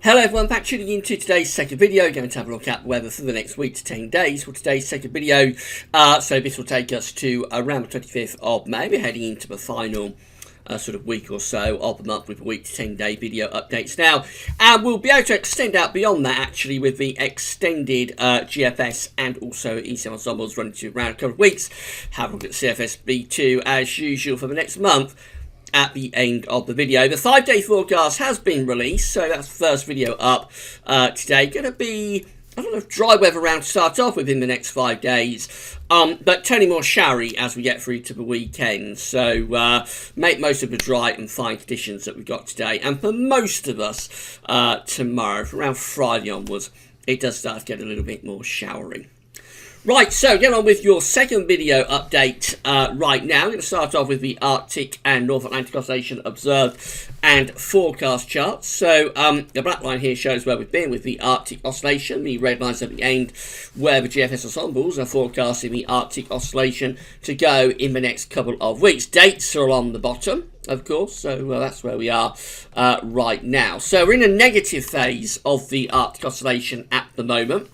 Hello everyone, back tuning into today's second video. Going to have a look at the weather for the next week to 10 days for today's second video. So this will take us to around the 25th of May. We're heading into the final sort of week or so of the month with a week to 10 day video updates now. And we'll be able to extend out beyond that actually with the extended GFS and also ECM ensembles running to around a couple of weeks. Have a look at CFS B2 as usual for the next month at the end of the video. The 5-day forecast has been released, so that's the first video up today. Going to be a lot of dry weather around to start off within the next 5 days, but turning more showery as we get through to the weekend. So make most of the dry and fine conditions that we've got today, and for most of us tomorrow, from around Friday onwards, it does start to get a little bit more showery. Right, so get on with your second video update right now. I'm going to start off with the Arctic and North Atlantic Oscillation observed and forecast charts. So the black line here shows where we've been with the Arctic Oscillation. The red lines at the end where the GFS ensembles are forecasting the Arctic Oscillation to go in the next couple of weeks. Dates are along the bottom, of course, so that's where we are right now. So we're in a negative phase of the Arctic Oscillation at the moment.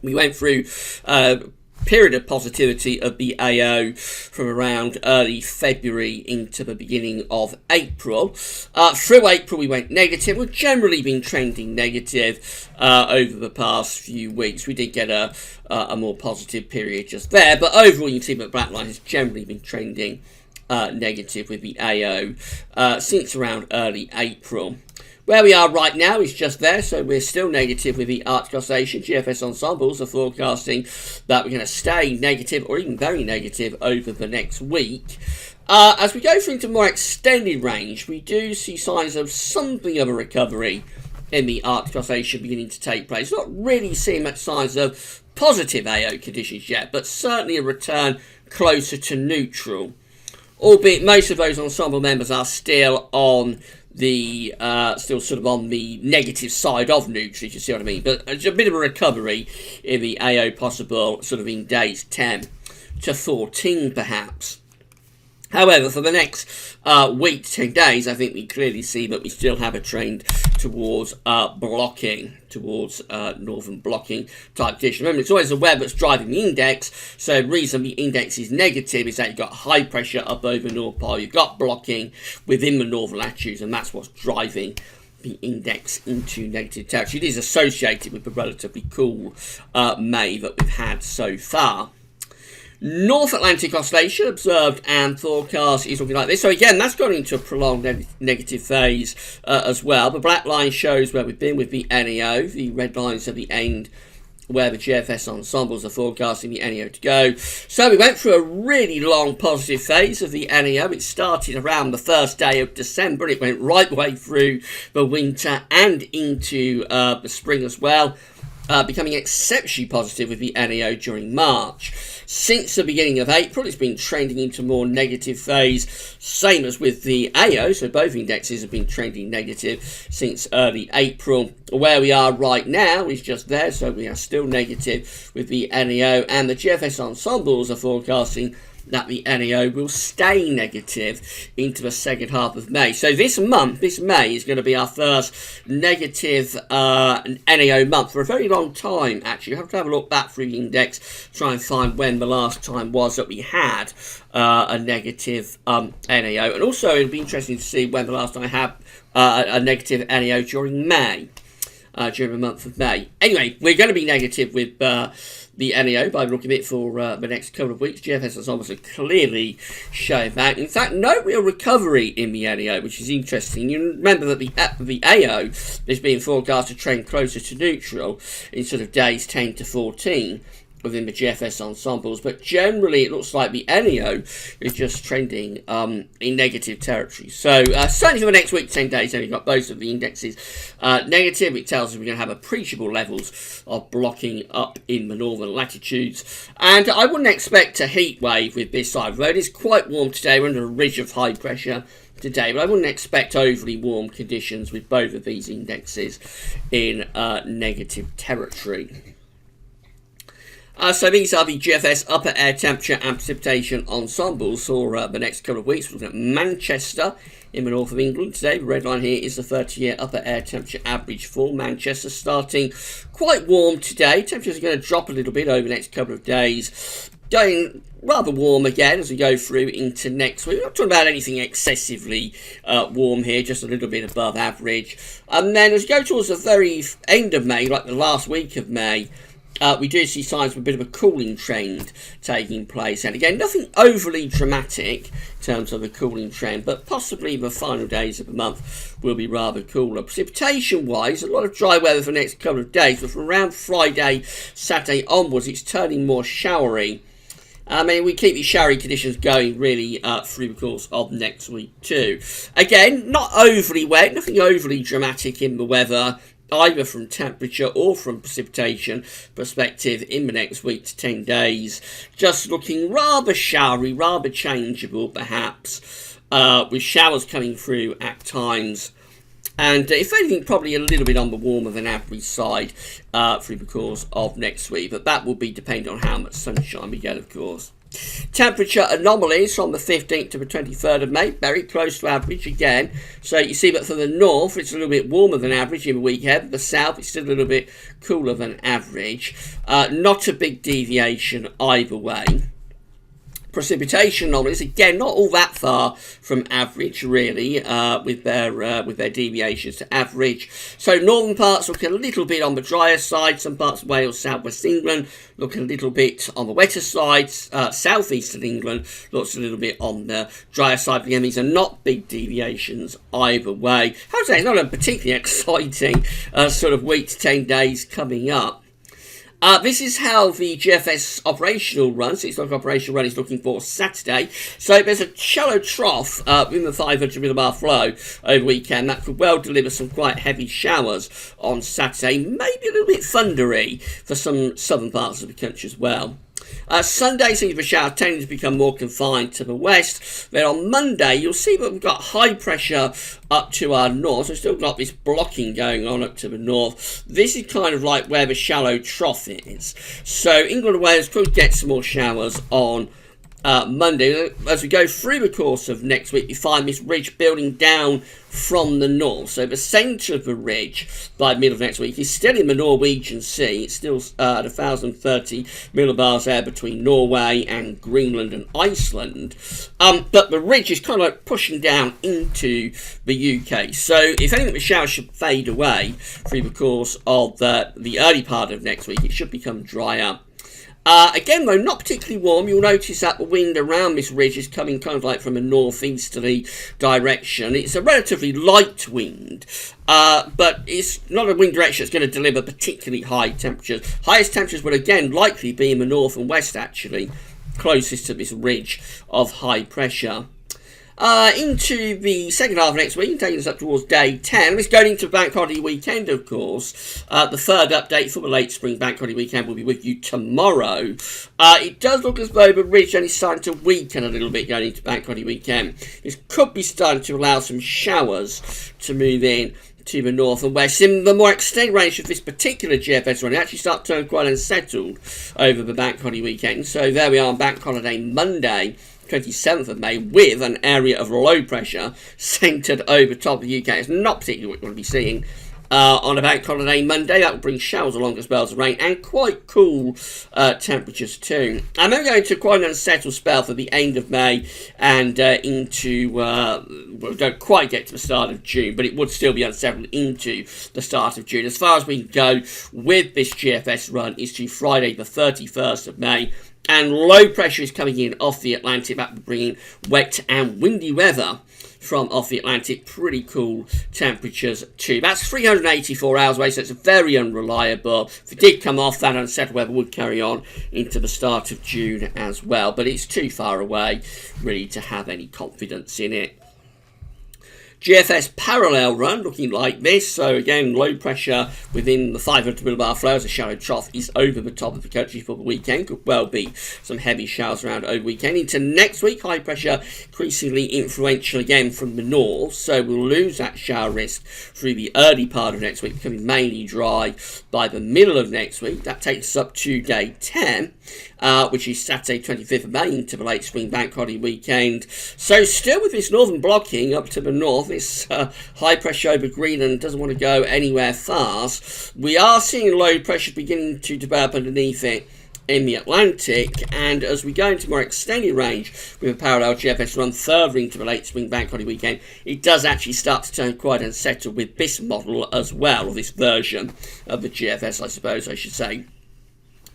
We went through a period of positivity of the AO from around early February into the beginning of April. Through April we went negative. We've generally been trending negative over the past few weeks. We did get a more positive period just there, but overall you can see that black line has generally been trending negative with the AO since around early April. Where we are right now is just there, so we're still negative with the Arctic Oscillation. GFS ensembles are forecasting that we're going to stay negative or even very negative over the next week. As we go through into more extended range, we do see signs of something of a recovery in the Arctic Oscillation beginning to take place. Not really seeing much signs of positive AO conditions yet, but certainly a return closer to neutral. Albeit most of those ensemble members are still on the still sort of on the negative side of neutral, if you see what I mean. But it's a bit of a recovery in the AO possible sort of in days 10 to 14 perhaps. However, for the next week to 10 days, I think we clearly see that we still have a trend towards blocking, towards northern blocking type condition. Remember, it's always the weather that's driving the index, so the reason the index is negative is that you've got high pressure up over North Pole, you've got blocking within the northern latitudes, and that's what's driving the index into negative territory. It is associated with the relatively cool May that we've had so far. North Atlantic Oscillation observed and forecast is looking like this. So again, that's gone into a prolonged negative phase as well. The black line shows where we've been with the NEO. The red lines at the end where the GFS ensembles are forecasting the NEO to go. So we went through a really long positive phase of the NEO. It started around the first day of December. It went right the way through the winter and into the spring as well. Becoming exceptionally positive with the NEO during March. Since the beginning of April, it's been trending into more negative phase, same as with the AO, so both indexes have been trending negative since early April. Where we are right now is just there, so we are still negative with the NEO, and the GFS ensembles are forecasting that the NEO will stay negative into the second half of May. So this month, this May, is going to be our first negative NEO month for a very long time, actually. You have to have a look back through the index, try and find when the last time was that we had a negative NEO. And also, it'll be interesting to see when the last time I had a negative NEO during May, during the month of May. Anyway, we're going to be negative with the NEO by looking at it for the next couple of weeks. GFS ensembles are clearly showing that. In fact, no real recovery in the NEO, which is interesting. You remember that the AO is being forecast to trend closer to neutral in sort of days 10 to 14 within the GFS ensembles, but generally it looks like the NEO is just trending in negative territory. So certainly for the next week, 10 days, we've got both of the indexes negative. It tells us we're going to have appreciable levels of blocking up in the northern latitudes, and I wouldn't expect a heat wave with this side of the road. It's quite warm today. We're under a ridge of high pressure today, but I wouldn't expect overly warm conditions with both of these indexes in negative territory. So these are the GFS upper air temperature and precipitation ensembles for the next couple of weeks. We're looking at Manchester in the north of England today. The red line here is the 30-year upper air temperature average for Manchester, starting quite warm today. Temperatures are going to drop a little bit over the next couple of days, going rather warm again as we go through into next week. We're not talking about anything excessively warm here, just a little bit above average. And then as we go towards the very end of May, like the last week of May, we do see signs of a bit of a cooling trend taking place. And again, nothing overly dramatic in terms of the cooling trend, but possibly the final days of the month will be rather cooler. Precipitation-wise, a lot of dry weather for the next couple of days, but from around Friday, Saturday onwards, it's turning more showery. I mean, we keep these showery conditions going really through the course of next week too. Again, not overly wet, nothing overly dramatic in the weather, either from temperature or from precipitation perspective in the next week to 10 days. Just looking rather showery, rather changeable perhaps, with showers coming through at times. And if anything, probably a little bit on the warmer than average side through the course of next week. But that will be dependent on how much sunshine we get, of course. Temperature anomalies from the 15th to the 23rd of May, very close to average again. So you see that for the north, it's a little bit warmer than average in the weekend. The south, it's still a little bit cooler than average. Not a big deviation either way. Precipitation anomalies, again, not all that far from average, really, with their deviations to average. So northern parts look a little bit on the drier side. Some parts of Wales, southwest England look a little bit on the wetter side. Southeastern England looks a little bit on the drier side. Again, these are not big deviations either way. I would say it's not a particularly exciting sort of week to 10 days coming up. This is how the GFS operational run, 6 o'clock operational run, is looking for Saturday. So there's a shallow trough in the 500 millibar flow over the weekend that could well deliver some quite heavy showers on Saturday, maybe a little bit thundery for some southern parts of the country as well. Sunday seems the showers tending to become more confined to the west. Then on Monday, you'll see that we've got high pressure up to our north. We've still got this blocking going on up to the north. This is kind of like where the shallow trough is. So England and Wales could get some more showers on Monday. As we go through the course of next week, you find this ridge building down from the north. So the centre of the ridge by the middle of next week is still in the Norwegian Sea. It's still at 1,030 millibars there between Norway and Greenland and Iceland. But the ridge is kind of like pushing down into the UK. So if anything, the showers should fade away through the course of the early part of next week. It should become drier. Again, though, not particularly warm. You'll notice that the wind around this ridge is coming kind of like from a northeasterly direction. It's a relatively light wind, but it's not a wind direction that's going to deliver particularly high temperatures. Highest temperatures would again likely be in the north and west, actually, closest to this ridge of high pressure. Into the second half of next week, taking us up towards day 10. It's going into the bank holiday weekend, of course. The third update for the late spring bank holiday weekend will be with you tomorrow. It does look as though the ridge is starting to weaken a little bit going into bank holiday weekend. It could be starting to allow some showers to move in to the north and west. In the more extended range of this particular GFS run, it actually starts to turn quite unsettled over the bank holiday weekend. So there we are on bank holiday Monday, 27th of May, with an area of low pressure centred over top of the UK. It's not particularly what we're going to be seeing on a bank holiday Monday. That will bring showers along as spells of rain and quite cool temperatures too. And then we're going to quite an unsettled spell for the end of May and into, we don't quite get to the start of June, but it would still be unsettled into the start of June. As far as we can go with this GFS run is to Friday the 31st of May. And low pressure is coming in off the Atlantic. That will bring wet and windy weather from off the Atlantic. Pretty cool temperatures too. That's 384 hours away, so it's very unreliable. If it did come off, that unsettled weather would carry on into the start of June as well. But it's too far away really to have any confidence in it. GFS parallel run looking like this. So again, low pressure within the 500 millibar flow as a shallow trough is over the top of the country for the weekend. Could well be some heavy showers around over the weekend. Into next week, high pressure increasingly influential again from the north. So we'll lose that shower risk through the early part of next week, becoming mainly dry by the middle of next week. That takes us up to day 10. Which is Saturday 25th of May into the late spring bank holiday weekend. So still with this northern blocking up to the north, this high pressure over Greenland doesn't want to go anywhere fast. We are seeing low pressure beginning to develop underneath it in the Atlantic, and as we go into more extended range with a parallel GFS run further into the late spring bank holiday weekend, it does actually start to turn quite unsettled with this model as well, or this version of the GFS, I suppose I should say.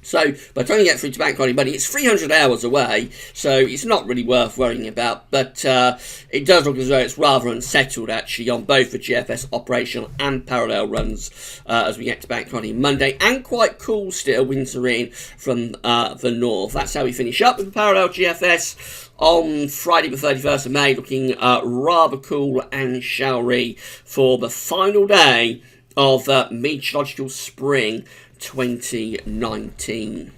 So, by trying to get through to bank holiday money, it's 300 hours away, so it's not really worth worrying about, but it does look as though it's rather unsettled, actually, on both the GFS operational and parallel runs as we get to bank holiday Monday, and quite cool still, winds are in from the north. That's how we finish up with the parallel GFS on Friday the 31st of May, looking rather cool and showery for the final day of meteorological spring 2019.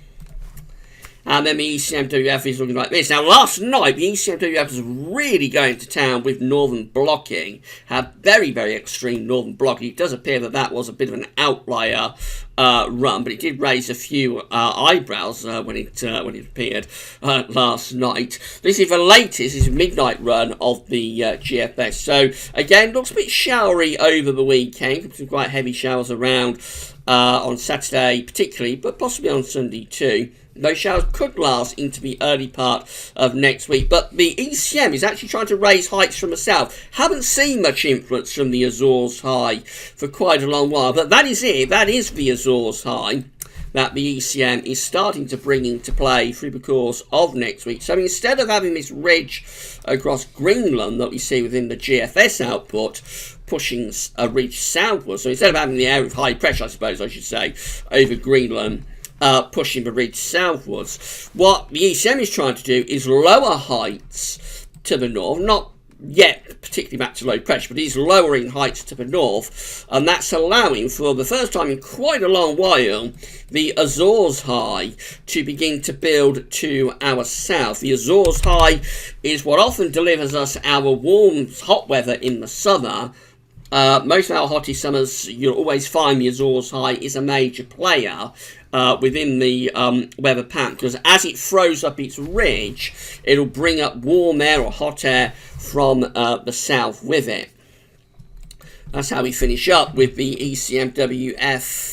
And then the ECMWF is looking like this. Now, last night, the ECMWF was really going to town with northern blocking. Had very, very extreme northern blocking. It does appear that that was a bit of an outlier run, but it did raise a few eyebrows when it appeared last night. This is the latest. This is a midnight run of the GFS. So, again, looks a bit showery over the weekend. Some quite heavy showers around on Saturday particularly, but possibly on Sunday too. Those showers could last into the early part of next week, but the ECM is actually trying to raise heights from the south. Haven't seen much influence from the Azores high for quite a long while, but that is it. That is the Azores high that the ECM is starting to bring into play through the course of next week. So instead of having this ridge across Greenland that we see within the GFS output pushing a ridge southwards, so instead of having the area of high pressure, I suppose I should say, over Greenland, pushing the ridge southwards, what the ECM is trying to do is lower heights to the north, not yet particularly back to low pressure, but he's lowering heights to the north, and that's allowing for the first time in quite a long while the Azores high to begin to build to our south. The Azores high is what often delivers us our warm hot weather in the summer. Most of our hottest summers, you'll always find the Azores high is a major player within the weather pattern, because as it throws up its ridge, it'll bring up warm air or hot air from the south with it. That's how we finish up with the ECMWF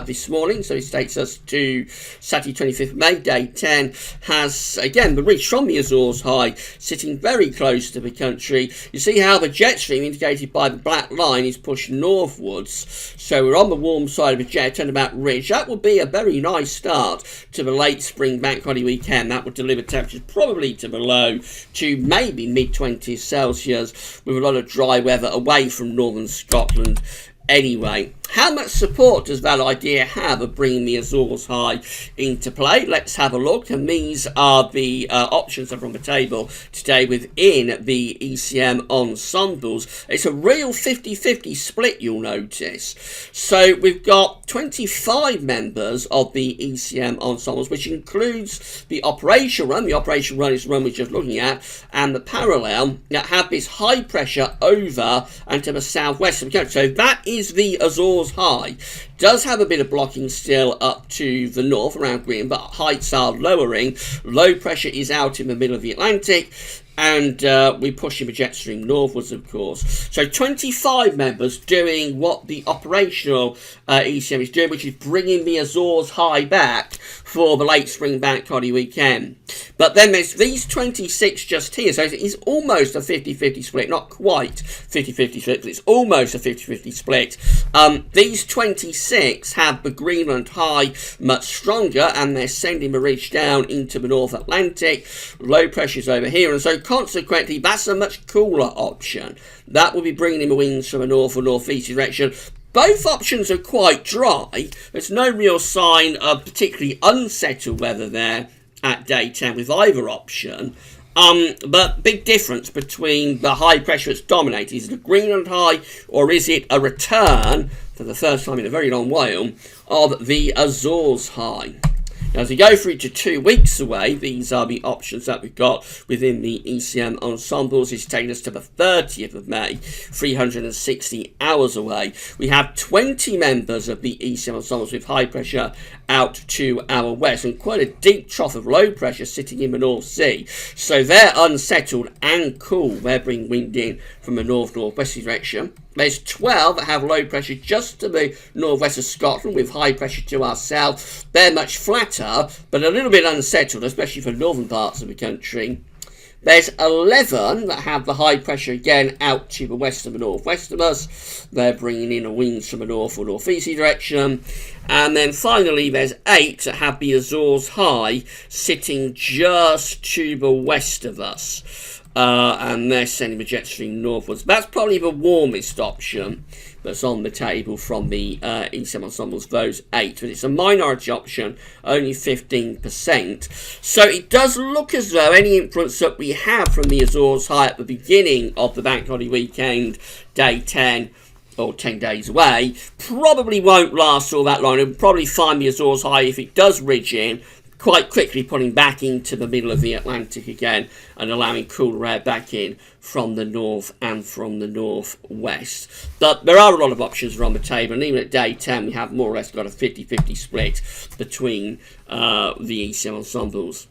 this morning. So this takes us to Saturday 25th May, day 10. Has, again, the ridge from the Azores high sitting very close to the country. You see how the jet stream, indicated by the black line, is pushed northwards. So we're on the warm side of the jet turnabout ridge. That will be a very nice start to the late spring bank holiday weekend. That will deliver temperatures probably to below to maybe mid-20s Celsius, with a lot of dry weather away from northern Scotland anyway. How much support does that idea have of bringing the Azores high into play? Let's have a look, and these are the options that are on the table today within the ECM ensembles. It's a real 50-50 split, you'll notice. So we've got 25 members of the ECM ensembles, which includes the operational run. The operational run is the run we're just looking at, and the parallel that have this high pressure over and to the southwest of the country. So that is the Azores high. Does have a bit of blocking still up to the north around Greenland, but heights are lowering. Low pressure is out in the middle of the Atlantic, and we're pushing the jet stream northwards, of course. So 25 members doing what the operational ECM is doing, which is bringing the Azores high back for the late spring bank holiday weekend. But then there's these 26 just here, so it's almost a 50-50 split, not quite 50-50 split, but it's almost a 50-50 split. These 26 have the Greenland high much stronger, and they're sending the ridge down into the North Atlantic. Low pressure's over here, and so consequently, that's a much cooler option. That will be bringing in the winds from a north or northeast direction. Both options are quite dry. There's no real sign of particularly unsettled weather there at day 10 with either option. But big difference between the high pressure that's dominated. Is it a Greenland high, or is it a return, for the first time in a very long while, of the Azores high? Now, as we go through to 2 weeks away, these are the options that we've got within the ECM ensembles. It's taking us to the 30th of May, 360 hours away. We have 20 members of the ECM ensembles with high pressure out to our west, and quite a deep trough of low pressure sitting in the North Sea. So they're unsettled and cool. They're bringing wind in from a north-northwesterly direction. There's 12 that have low pressure just to the northwest of Scotland with high pressure to our south. They're much flatter, but a little bit unsettled, especially for northern parts of the country. There's 11 that have the high pressure again out to the west and the northwest of us. They're bringing in the winds from a north or northeasterly direction. And then finally there's 8 that have the Azores high sitting just to the west of us. And they're sending the jet stream northwards. That's probably the warmest option that's on the table from the ECM ensembles, those 8. But it's a minority option, only 15%. So it does look as though any influence that we have from the Azores high at the beginning of the bank holiday weekend, day 10, or 10 days away, probably won't last all that long. It'll probably find the Azores high, if it does ridge in, quite quickly pulling back into the middle of the Atlantic again and allowing cooler air back in from the north and from the northwest. But there are a lot of options on the table, and even at day 10 we have more or less got a 50-50 split between the ECM ensembles.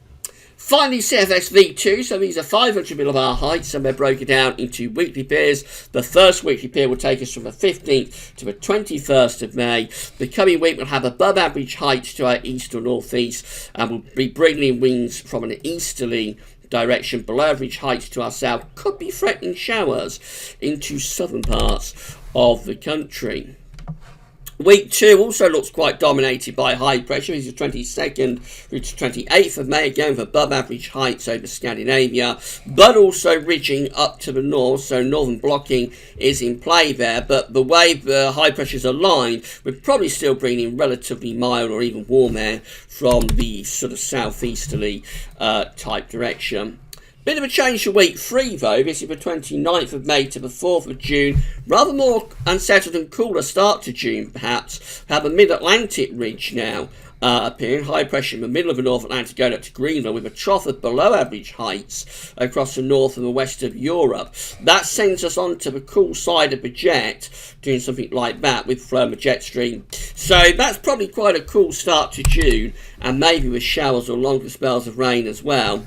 Finally, CFX V2, so these are 500 millibar heights, and they're broken down into weekly pairs. The first weekly pair will take us from the 15th to the 21st of May. The coming week will have above average heights to our east or northeast, and will be bringing in winds from an easterly direction. Below average heights to our south, could be threatening showers into southern parts of the country. Week 2 also looks quite dominated by high pressure. It's the 22nd through to 28th of May, again with above average heights over Scandinavia, but also ridging up to the north, so northern blocking is in play there. But the way the high pressures are aligned, we're probably still bringing in relatively mild or even warm air from the sort of southeasterly type direction. Bit of a change for week 3 though. This is the 29th of May to the 4th of June. Rather more unsettled and cooler start to June perhaps. We have a mid-Atlantic ridge now appearing. High pressure in the middle of the North Atlantic going up to Greenland with a trough of below average heights across the north and the west of Europe. That sends us on to the cool side of the jet, doing something like that with firmer jet stream. So that's probably quite a cool start to June, and maybe with showers or longer spells of rain as well.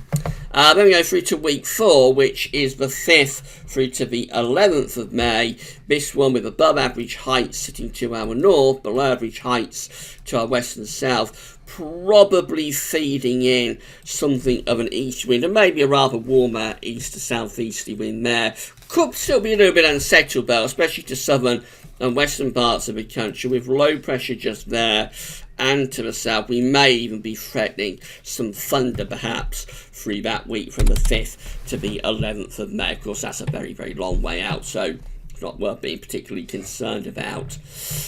Then we go through to week 4, which is the 5th through to the 11th of May. This one with above average heights sitting to our north, below average heights to our west and south, probably feeding in something of an east wind, and maybe a rather warmer east to southeasterly wind there. Could still be a little bit unsettled though, especially to southern and western parts of the country, with low pressure just there. And to the south, we may even be threatening some thunder perhaps through that week from the 5th to the 11th of May. Of course, that's a very, very long way out, so it's not worth being particularly concerned about.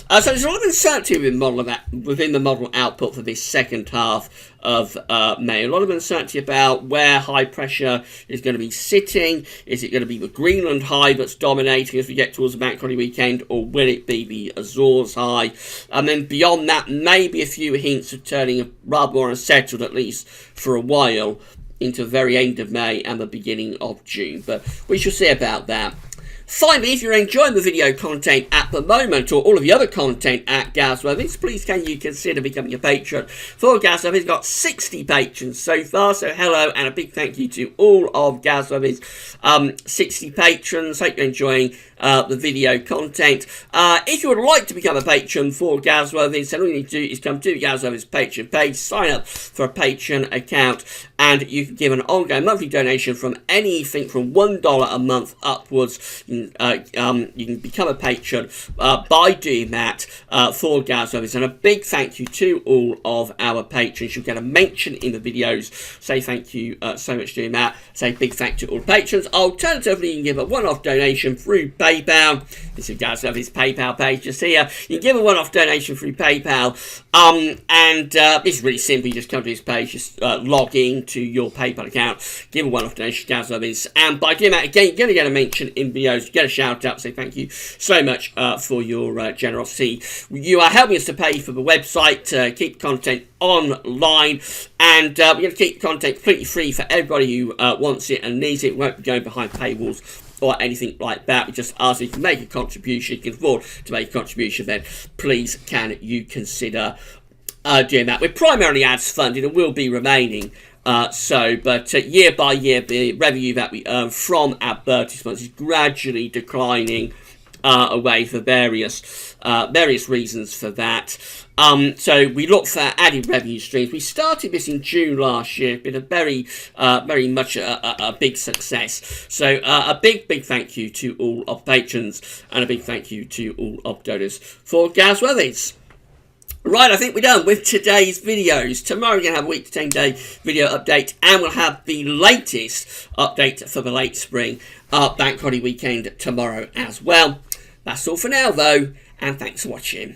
So there's a lot of uncertainty within the model output for this second half of May. A lot of uncertainty about where high pressure is going to be sitting. Is it going to be the Greenland high that's dominating as we get towards the bank holiday weekend, or will it be the Azores high? And then beyond that, maybe a few hints of turning rather more unsettled, at least for a while, into the very end of May and the beginning of June. But we shall see about that. Finally, if you're enjoying the video content at the moment, or all of the other content at Gasworthies, please can you consider becoming a patron for Gasworthies. We've got 60 patrons so far, so hello and a big thank you to all of Gasworthies' 60 patrons. Hope you're enjoying the video content. If you would like to become a patron for Gasworthies, then all you need to do is come to Gasworthies' Patreon page, sign up for a Patreon account, and you can give an ongoing monthly donation from anything from $1 a month upwards. you can become a patron by doing that for Gaz Weathers. And a big thank you to all of our patrons. You'll get a mention in the videos. Say thank you so much for doing that. Say big thank you to all patrons. Alternatively, you can give a one-off donation through PayPal. This is Gaz Weathers' PayPal page just here. You can give a one-off donation through PayPal. And it's really simple. You just come to this page, just log in to your PayPal account, give a one-off donation to Gaz Weathers, and by doing that, again, you're going to get a mention in videos, get a shout out, say thank you so much for your generosity. You are helping us to pay for the website, to keep content online, and we're going to keep content completely free for everybody who wants it and needs it. We won't be going behind paywalls or anything like that. We just ask if you can make a contribution, you can afford to make a contribution, then please can you consider doing that. We're primarily ads funded and will be remaining but year by year, the revenue that we earn from advertisements is gradually declining away for various reasons for that. So we look for added revenue streams. We started this in June last year. It's been a very much a big success. So a big thank you to all of patrons, and a big thank you to all of donors for Gaz Weathers. Right, I think we're done with today's videos. Tomorrow we're going to have a week to 10 day video update, and we'll have the latest update for the late spring bank holiday weekend tomorrow as well. That's all for now though, and thanks for watching.